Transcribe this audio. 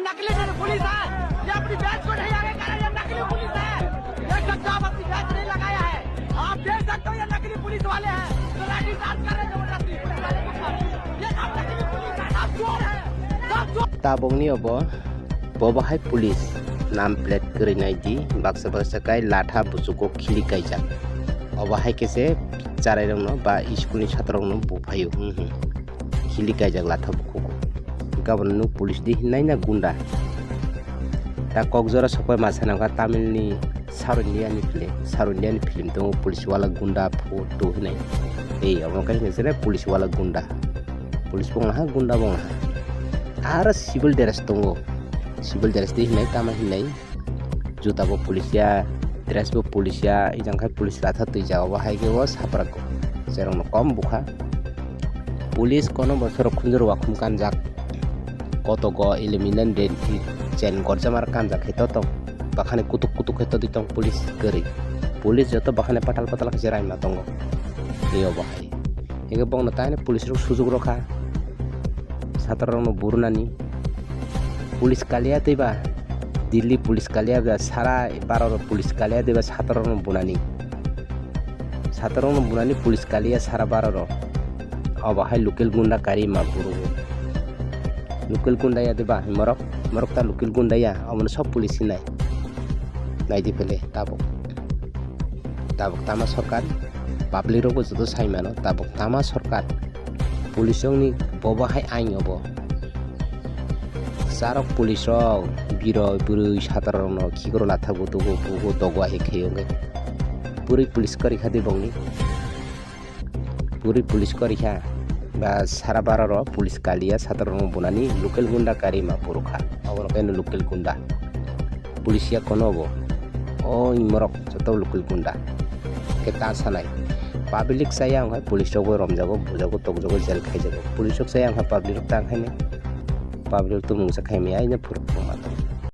नकली पुलिस है, ये अपनी बैच को नहीं आगे कर, ये नकली पुलिस है। देख सकते हो आप अपनी बैच नहीं लगाया है, आप देख सकते हो ये नकली पुलिस वाले हैं, तो लाठी चार्ज कर रहे हैं जबरदस्ती पुलिस वाले के ऊपर। ये सब नकली पुलिस है, सब चोर है, सब चोर। Tabongni obo bobo hai police nam plate kerinai di baksa baksa kai latha busuko khili kaijak obo hai kese charai rong no ba school ni chhatra rong no buphayo khili kaijak latha bukuko gabon nu police di hinai na gunda ta kokjora sokai masana ga tamil ni South Indian film dong police wala gunda photo hinai ei obo kai nesere police wala gunda police bong ha gunda bong ha Ara civil dress tongo civil dress di hinai tama hinai juta bo polisia dress bo polisia ijang khai police latha tui jago hai ge wo sapra ko serong no kom bukha police kono bosor khunjor wakhum kanjak koto go eliminate den chen gorjamar kanjak heto to bakhane kutuk heto ditong police gari police joto bakhane patal khajirai ma tongo iyo bahai ege bong no taine police ro sujug rokha Shatra no Bwnani police Kaliya deba Delhi police Kaliya ba sara baror police Kaliya deba Shatra no Bwnani police Kaliya sara baror aba hai local Gunda kari ma puru local Gunda ya deba morok ta local Gunda ya amon sob police nai di pele tabok tama sarkar public ro joto saimano tabok tama sarkar police ni bobo hai ain obo sarok police ro biro buru Shatra no khigro latha go dogo he kheyonge puri police kari khade bongni puri police kari kha ba sara bara ro police Kaliya Shatra no Bwnani local Gunda kari ma puru kha abor kaino local Gunda police ya kono bo o imorok joto local Gunda ke ta sanai public sayang hai police ro romjago bujago tokjago jail khaijago police sayang ha public ta khaine public to mungsa khaime ai na puru ma